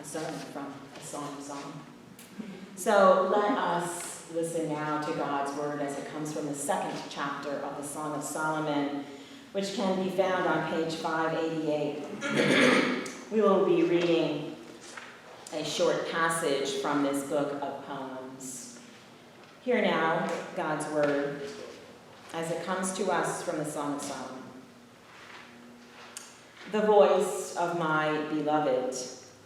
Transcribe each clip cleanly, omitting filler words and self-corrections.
a sermon from a Song of Solomon. So let us listen now to God's word as it comes from the second chapter of the Song of Solomon, which can be found on page 588. We will be reading a short passage from this book of poems. Hear now God's word as it comes to us from the Song of Solomon. The voice of my beloved.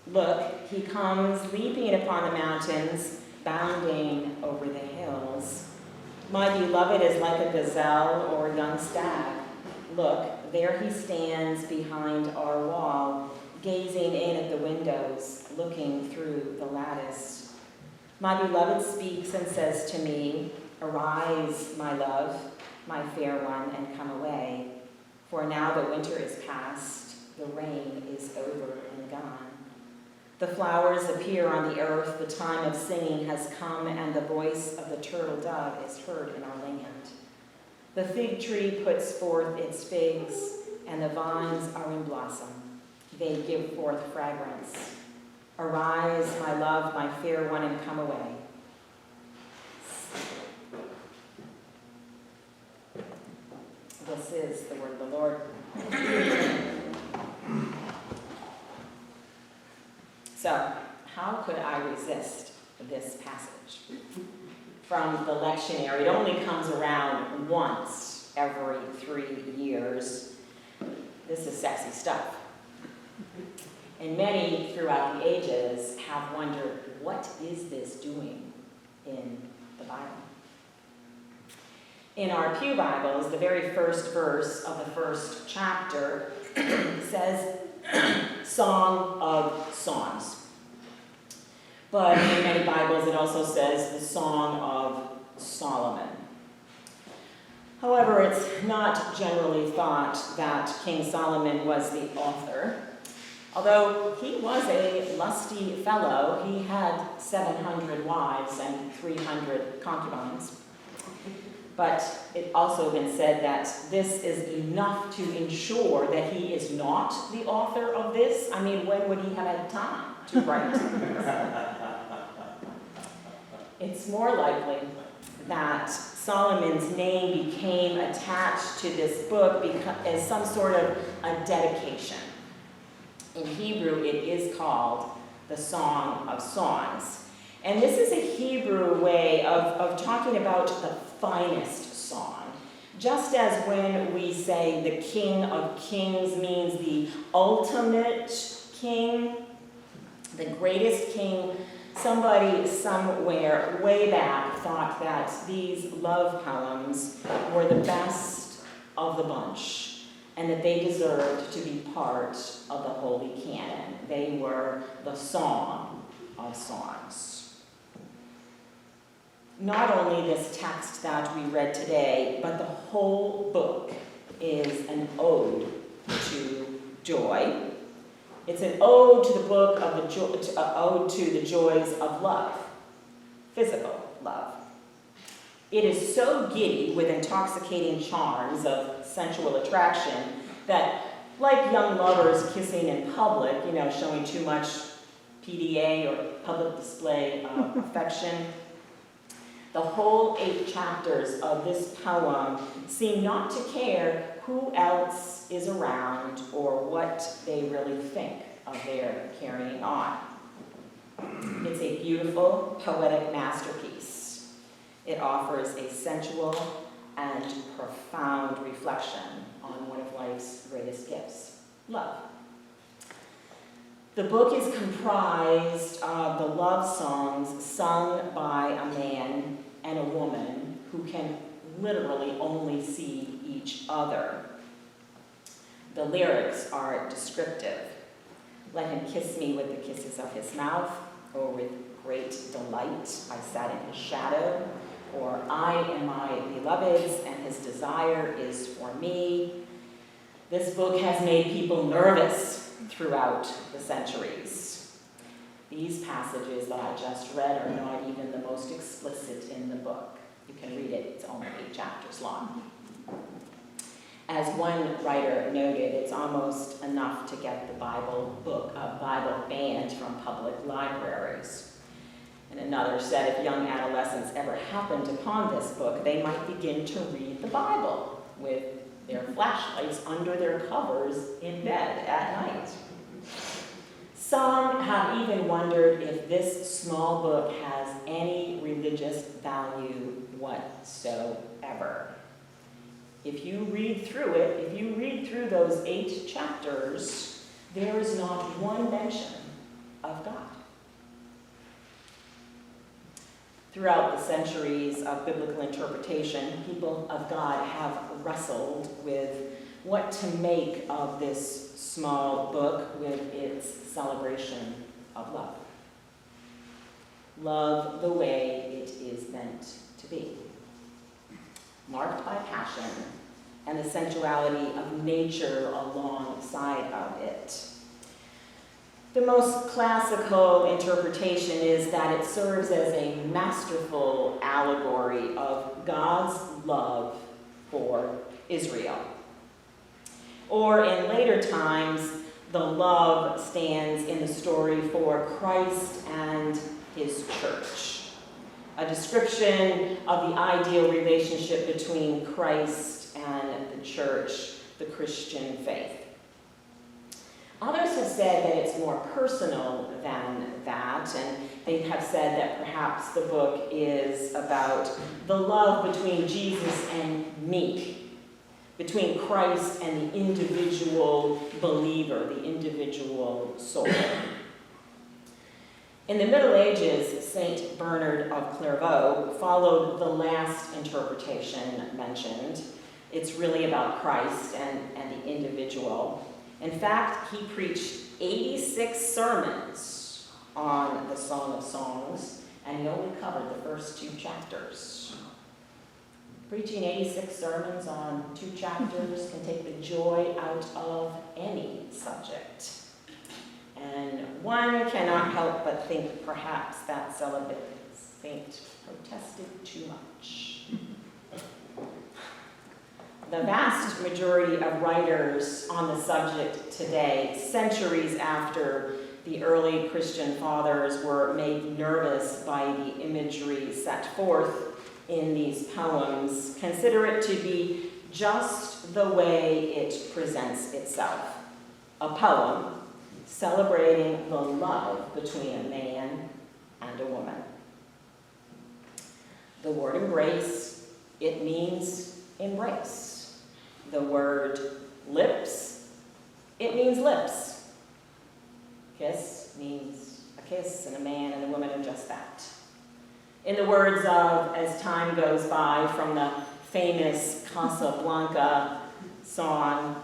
Look, he comes leaping upon the mountains, bounding over the hills. My beloved is like a gazelle or a young stag. Look, there he stands behind our wall, gazing in at the windows, looking through the lattice. My beloved speaks and says to me, arise, my love, my fair one, and come away. For now the winter is past, the rain is over and gone. The flowers appear on the earth, the time of singing has come, and the voice of the turtle dove is heard in our land. The fig tree puts forth its figs, and the vines are in blossom. They give forth fragrance. Arise, my love, my fair one, and come away. This is the word of the Lord. So, how could I resist this passage? From the lectionary, it only comes around once every 3 years. This is sexy stuff. And many throughout the ages have wondered, what is this doing in the Bible? In our Pew Bibles, the very first verse of the first chapter says, Song of Songs. But in many Bibles, it also says the Song of Solomon. However, it's not generally thought that King Solomon was the author. Although he was a lusty fellow, he had 700 wives and 300 concubines. But it also been said that this is enough to ensure that he is not the author of this. I mean, when would he have had time to write this? It's more likely that Solomon's name became attached to this book as some sort of a dedication. In Hebrew, it is called the Song of Songs. And this is a Hebrew way of talking about the finest song. Just as when we say the King of Kings means the ultimate king, the greatest king, somebody somewhere way back thought that these love poems were the best of the bunch and that they deserved to be part of the Holy Canon. They were the Song of Songs. Not only this text that we read today, but the whole book is an ode to joy. It's an ode to the book of ode to the joys of love, physical love. It is so giddy with intoxicating charms of sensual attraction that, like young lovers kissing in public, showing too much PDA or public display of affection, the whole 8 chapters of this poem seem not to care who else is around or what they really think of their carrying on. It's a beautiful, poetic masterpiece. It offers a sensual and profound reflection on one of life's greatest gifts, love. The book is comprised of the love songs sung by a man and a woman who can literally only see each other. The lyrics are descriptive. Let him kiss me with the kisses of his mouth, or with great delight I sat in his shadow, or I am my beloved's and his desire is for me. This book has made people nervous throughout the centuries. These passages that I just read are not even the most explicit in the book. You can read it, it's only 8 chapters long. As one writer noted, it's almost enough to get the Bible now banned from public libraries. And another said if young adolescents ever happened upon this book, they might begin to read the Bible with their flashlights under their covers in bed at night. Some have even wondered if this small book has any religious value whatsoever. If you read through it, if you read through those 8 chapters, there is not one mention of God. Throughout the centuries of biblical interpretation, people of God have wrestled with what to make of this small book with its celebration of love. Love the way it is meant to be. Marked by passion and the sensuality of nature alongside of it. The most classical interpretation is that it serves as a masterful allegory of God's love for Israel. Or in later times, the love stands in the story for Christ and his church. A description of the ideal relationship between Christ and the church, the Christian faith. Others have said that it's more personal than that, and they have said that perhaps the book is about the love between Jesus and me, between Christ and the individual believer, the individual soul. In the Middle Ages, Saint Bernard of Clairvaux followed the last interpretation mentioned. It's really about Christ and the individual. In fact, he preached 86 sermons on the Song of Songs, and he only covered the first 2 chapters. Preaching 86 sermons on 2 chapters can take the joy out of any subject. And one cannot help but think perhaps that celibate saint protested too much. The vast majority of writers on the subject today, centuries after the early Christian fathers were made nervous by the imagery set forth in these poems, consider it to be just the way it presents itself. A poem celebrating the love between a man and a woman. The word embrace, it means embrace. The word lips, it means lips. Kiss means a kiss, and a man and a woman are just that. In the words of As Time Goes By from the famous Casablanca song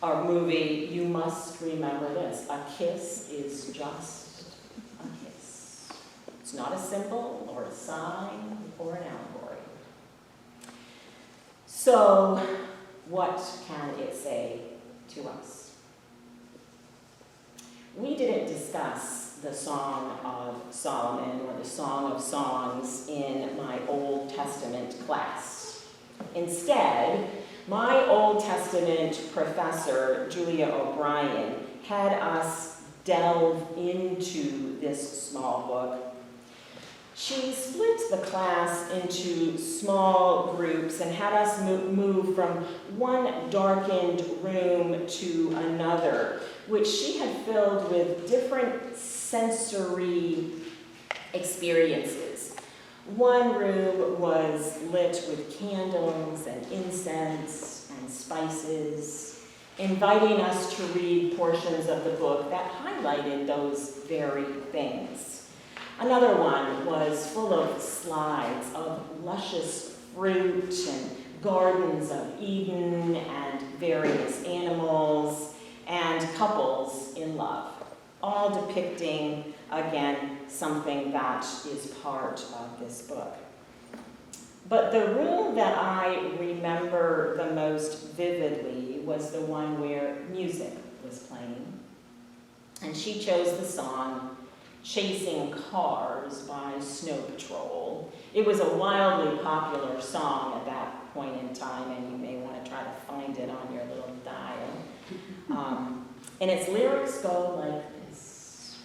or movie, you must remember this. A kiss is just a kiss. It's not a symbol or a sign or an allegory. So, what can it say to us? We didn't discuss the Song of Solomon or the Song of Songs in my Old Testament class. Instead, my Old Testament professor, Julia O'Brien, had us delve into this small book. She split the class into small groups and had us move from one darkened room to another, which she had filled with different sensory experiences. One room was lit with candles and incense and spices, inviting us to read portions of the book that highlighted those very things. Another one was full of slides of luscious fruit and gardens of Eden and various animals and couples in love, all depicting, again, something that is part of this book. But the room that I remember the most vividly was the one where music was playing. And she chose the song Chasing Cars by Snow Patrol. It was a wildly popular song at that point in time, and you may want to try to find it on your little dial. And its lyrics go like this.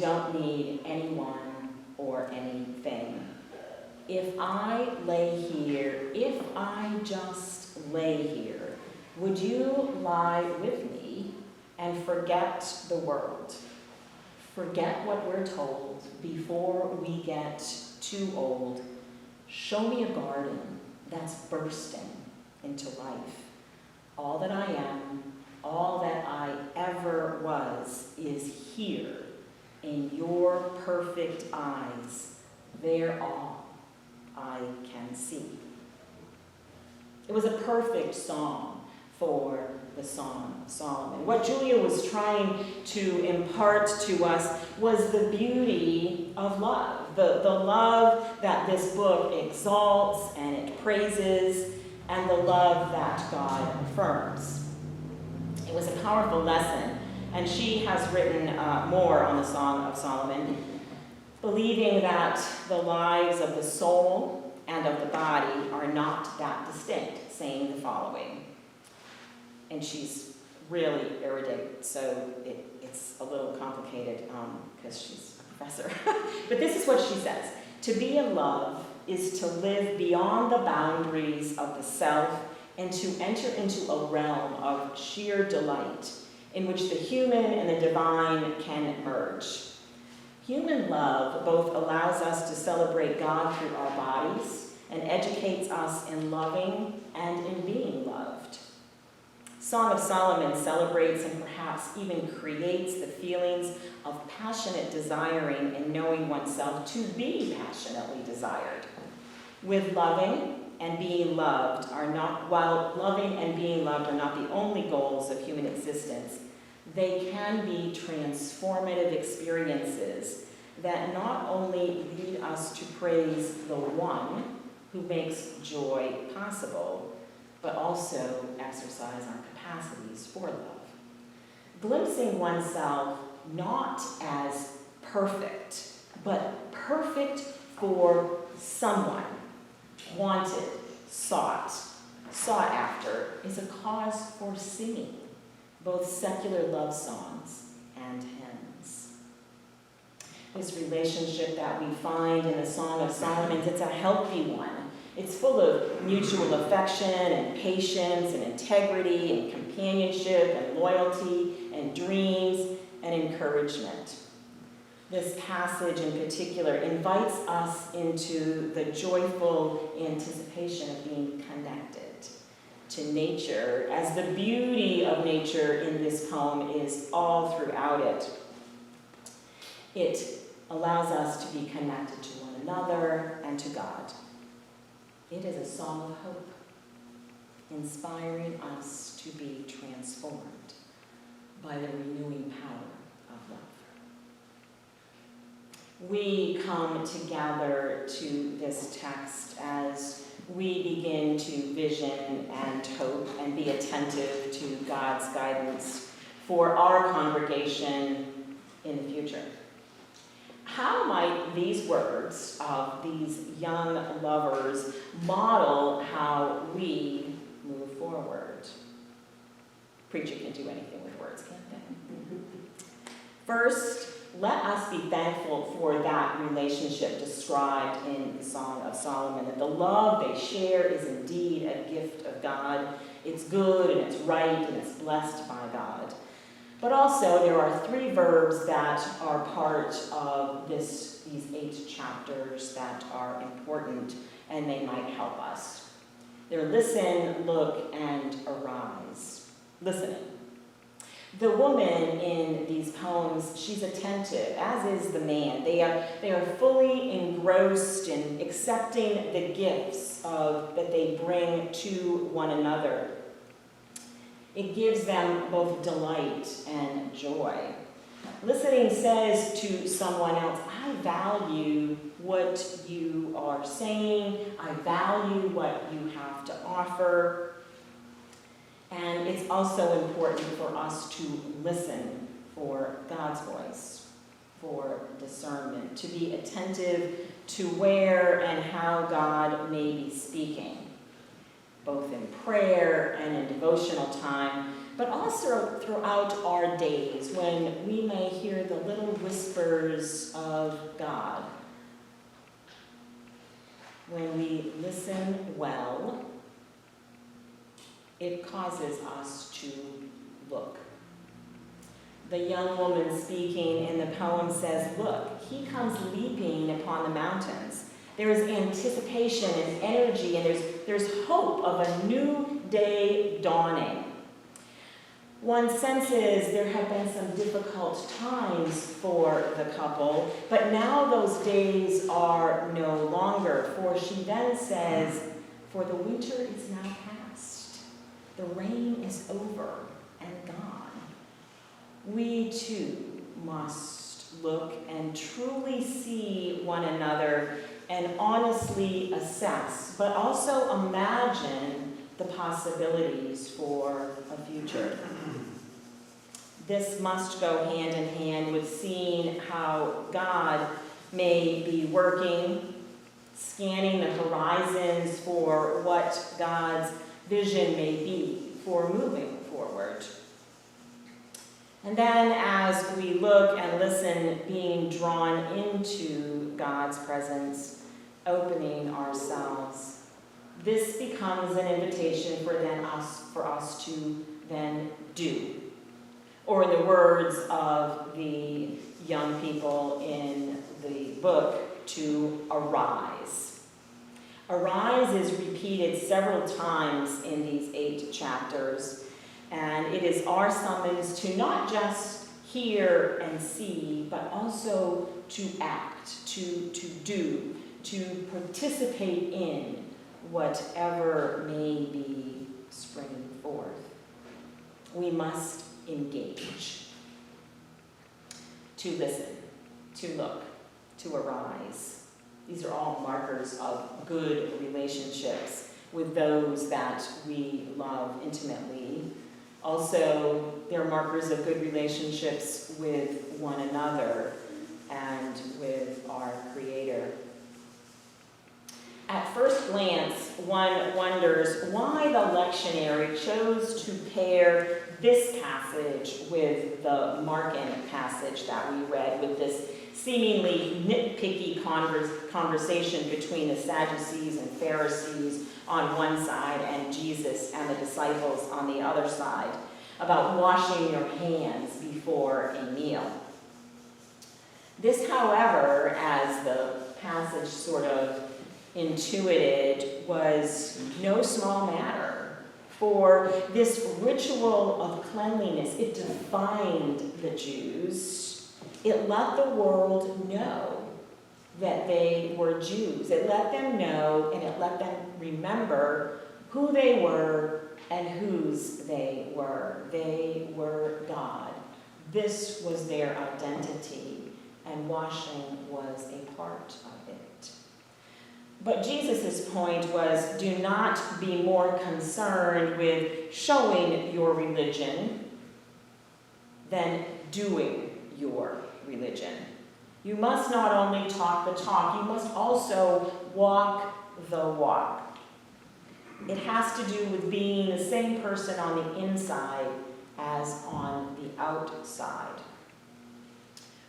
don't need anyone or anything. If I just lay here, would you lie with me and forget the world? Forget what we're told before we get too old. Show me a garden that's bursting into life. All that I am, all that I ever was, is here in your perfect eyes. They're all I can see. It was a perfect song for the Song of Solomon. What Julia was trying to impart to us was the beauty of love, the love that this book exalts and it praises, and the love that God affirms. It was a powerful lesson, and she has written more on the Song of Solomon, believing that the lives of the soul and of the body are not that distinct, saying the following. And she's really erudite, so it's a little complicated because she's a professor. But this is what she says. To be in love is to live beyond the boundaries of the self and to enter into a realm of sheer delight in which the human and the divine can merge. Human love both allows us to celebrate God through our bodies and educates us in loving and in being loved. Song of Solomon celebrates and perhaps even creates the feelings of passionate desiring and knowing oneself to be passionately desired. With loving and being loved while loving and being loved are not the only goals of human existence, they can be transformative experiences that not only lead us to praise the one who makes joy possible, but also exercise our capacities for love. Glimpsing oneself not as perfect, but perfect for someone, wanted, sought after, is a cause for singing both secular love songs and hymns. This relationship that we find in the Song of Solomon, it's a healthy one. It's full of mutual affection and patience and integrity and companionship and loyalty and dreams and encouragement. This passage in particular invites us into the joyful anticipation of being connected to nature, as the beauty of nature in this poem is all throughout it. It allows us to be connected to one another and to God. It is a song of hope, inspiring us to be transformed by the renewing power of love. We come together to this text as we begin to vision and hope and be attentive to God's guidance for our congregation in the future. How might these words of these young lovers model how we move forward? Preacher can do anything with words, can't they? First, let us be thankful for that relationship described in the Song of Solomon, that the love they share is indeed a gift of God. It's good and it's right and it's blessed by God. But also there are 3 verbs that are part of these 8 chapters that are important and they might help us. They're listen, look, and arise. Listening. The woman in these poems, she's attentive, as is the man. They are fully engrossed in accepting the gifts that they bring to one another. It gives them both delight and joy. Listening says to someone else, I value what you are saying. I value what you have to offer. And it's also important for us to listen for God's voice, for discernment, to be attentive to where and how God may be speaking. both in prayer and in devotional time, but also throughout our days when we may hear the little whispers of God. When we listen well, it causes us to look. The young woman speaking in the poem says, "Look, he comes leaping upon the mountains." There is anticipation and energy, and there's hope of a new day dawning. One senses there have been some difficult times for the couple, but now those days are no longer. For she then says, "For the winter is now past. The rain is over and gone." We too must look and truly see one another and honestly assess, but also imagine the possibilities for a future. This must go hand in hand with seeing how God may be working, scanning the horizons for what God's vision may be for moving forward. And then as we look and listen, being drawn into God's presence, opening ourselves, this becomes an invitation for us to then do. Or in the words of the young people in the book, to arise. Arise is repeated several times in these 8 chapters, and it is our summons to not just hear and see, but also to act, to do, to participate in whatever may be springing forth. We must engage, to listen, to look, to arise. These are all markers of good relationships with those that we love intimately. Also, they're markers of good relationships with one another and with our Creator. At first glance, one wonders why the lectionary chose to pair this passage with the Markan passage that we read, with this seemingly nitpicky conversation between the Sadducees and Pharisees on one side and Jesus and the disciples on the other side, about washing your hands before a meal. This, however, as the passage sort of intuited, was no small matter. For this ritual of cleanliness, it defined the Jews. It let the world know that they were Jews. It let them know, and it let them remember who they were and whose they were. They were God. This was their identity, and washing was a part of it. But Jesus' point was, do not be more concerned with showing your religion than doing your religion. You must not only talk the talk, you must also walk the walk. It has to do with being the same person on the inside as on the outside.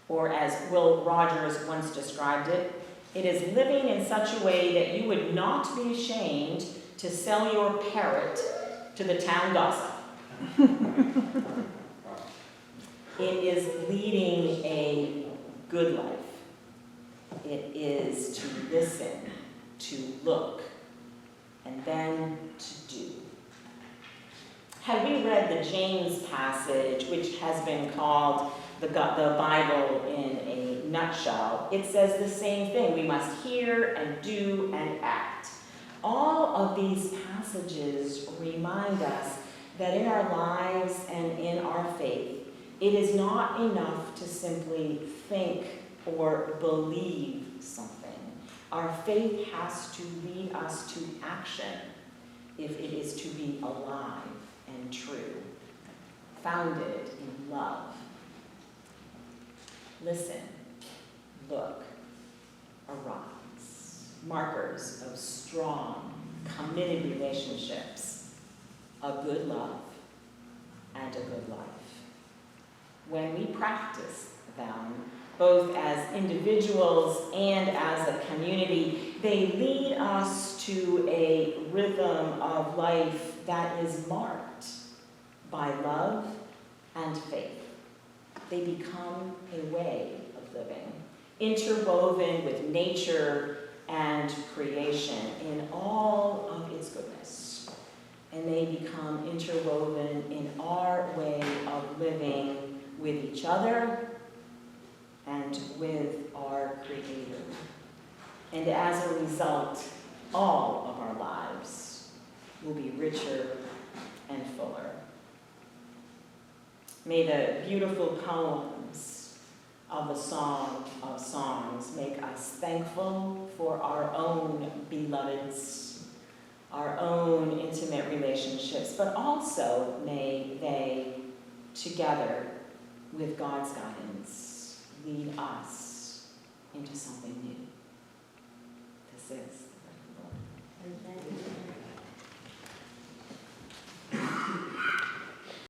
Or as Will Rogers once described it, it is living in such a way that you would not be ashamed to sell your parrot to the town gossip. It is leading a good life. It is to listen, to look, and then to do. Had we read the James passage, which has been called the Bible in a nutshell, it says the same thing. We must hear and do and act. All of these passages remind us that in our lives and in our faith, it is not enough to simply think or believe something. Our faith has to lead us to action if it is to be alive and true, founded in love. Listen, look, arise. Markers of strong committed relationships, a good love, and a good life. When we practice them, both as individuals and as a community, they lead us to a rhythm of life that is marked by love and faith. They become a way of living, interwoven with nature and creation in all of its goodness. And they become interwoven in our way of living with each other and with our Creator. And as a result, all of our lives will be richer and fuller. May the beautiful poems of the Song of Songs make us thankful for our own beloveds, our own intimate relationships, but also may they, together with God's guidance, lead us into something new. This is the word of the Lord. Amen.